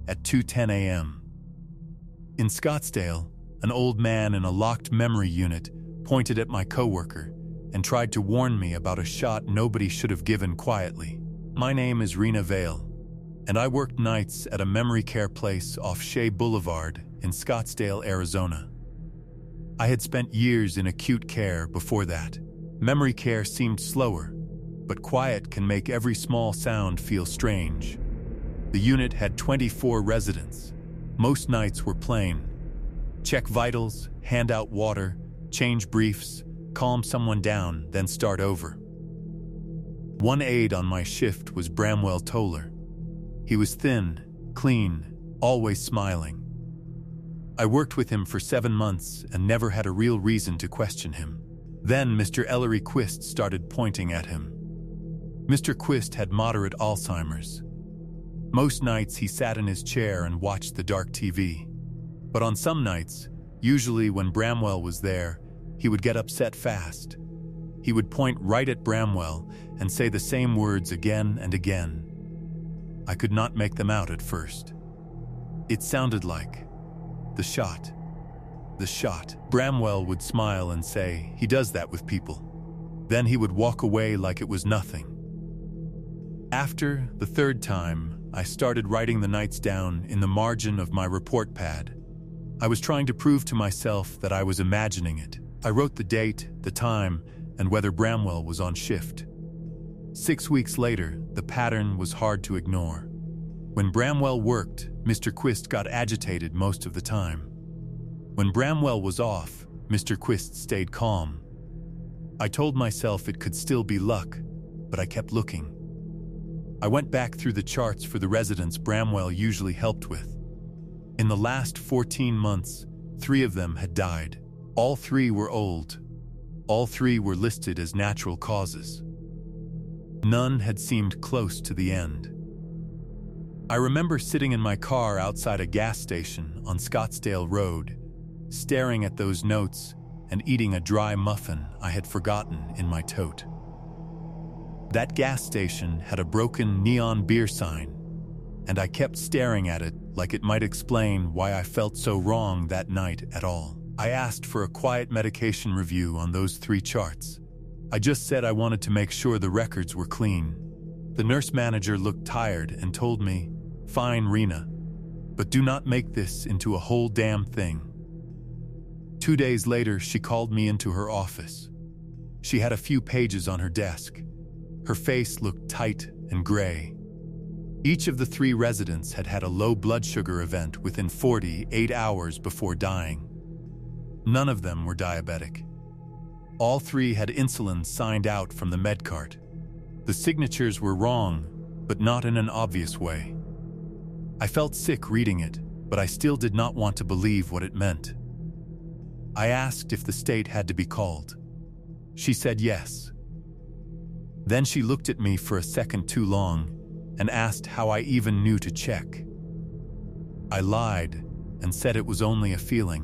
at 2:10 a.m. In Scottsdale, an old man in a locked memory unit pointed at my coworker and tried to warn me about a shot nobody should have given quietly. My name is Rena Vale, and I worked nights at a memory care place off Shea Boulevard in Scottsdale, Arizona. I had spent years in acute care before that. Memory care seemed slower, but quiet can make every small sound feel strange. The unit had 24 residents. Most nights were plain. Check vitals, hand out water, change briefs, calm someone down, then start over. One aide on my shift was Bramwell Toller. He was thin, clean, always smiling. I worked with him for 7 months and never had a real reason to question him. Then Mr. Ellery Quist started pointing at him. Mr. Quist had moderate Alzheimer's. Most nights he sat in his chair and watched the dark TV. But on some nights, usually when Bramwell was there, he would get upset fast. He would point right at Bramwell and say the same words again and again. I could not make them out at first. It sounded like, "The shot. The shot." Bramwell would smile and say, "He does that with people." Then he would walk away like it was nothing. After the third time, I started writing the nights down in the margin of my report pad. I was trying to prove to myself that I was imagining it. I wrote the date, the time, and whether Bramwell was on shift. 6 weeks later, the pattern was hard to ignore. When Bramwell worked, Mr. Quist got agitated most of the time. When Bramwell was off, Mr. Quist stayed calm. I told myself it could still be luck, but I kept looking. I went back through the charts for the residents Bramwell usually helped with. In the last 14 months, 3 of them had died. All 3 were old. All 3 were listed as natural causes. None had seemed close to the end. I remember sitting in my car outside a gas station on Scottsdale Road, staring at those notes and eating a dry muffin I had forgotten in my tote. That gas station had a broken neon beer sign, and I kept staring at it like it might explain why I felt so wrong that night at all. I asked for a quiet medication review on those 3 charts. I just said I wanted to make sure the records were clean. The nurse manager looked tired and told me, "Fine, Rena, but do not make this into a whole damn thing." 2 days later, she called me into her office. She had a few pages on her desk. Her face looked tight and gray. Each of the 3 residents had had a low blood sugar event within 48 hours before dying. None of them were diabetic. All 3 had insulin signed out from the med cart. The signatures were wrong, but not in an obvious way. I felt sick reading it, but I still did not want to believe what it meant. I asked if the state had to be called. She said yes. Then she looked at me for a second too long and asked how I even knew to check. I lied and said it was only a feeling.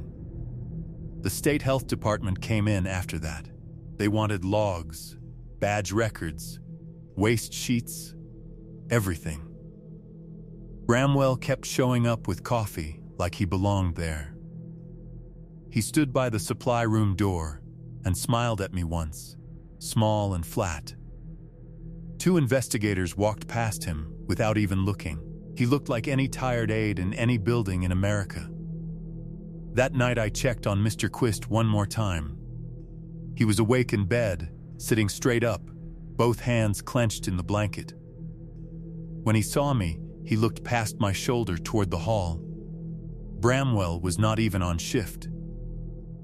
The state health department came in after that. They wanted logs, badge records, waste sheets, everything. Bramwell kept showing up with coffee like he belonged there. He stood by the supply room door and smiled at me once, small and flat. 2 investigators walked past him without even looking. He looked like any tired aide in any building in America. That night I checked on Mr. Quist one more time. He was awake in bed, sitting straight up, both hands clenched in the blanket. When he saw me, he looked past my shoulder toward the hall. Bramwell was not even on shift.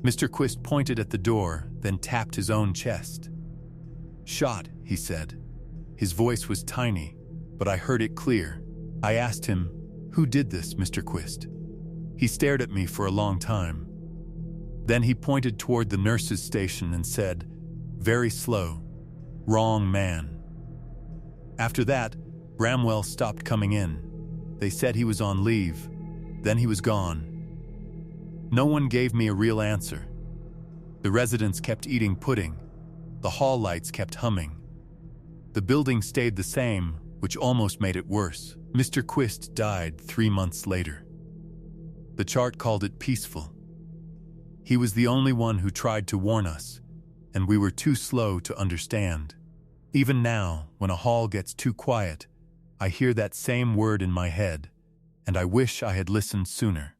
Mr. Quist pointed at the door, then tapped his own chest. "Shot," he said. His voice was tiny, but I heard it clear. I asked him, "Who did this, Mr. Quist?" He stared at me for a long time. Then he pointed toward the nurse's station and said, very slow, "Wrong man." After that, Bramwell stopped coming in. They said he was on leave. Then he was gone. No one gave me a real answer. The residents kept eating pudding. The hall lights kept humming. The building stayed the same, which almost made it worse. Mr. Quist died 3 months later. The chart called it peaceful. He was the only one who tried to warn us, and we were too slow to understand. Even now, when a hall gets too quiet, I hear that same word in my head, and I wish I had listened sooner.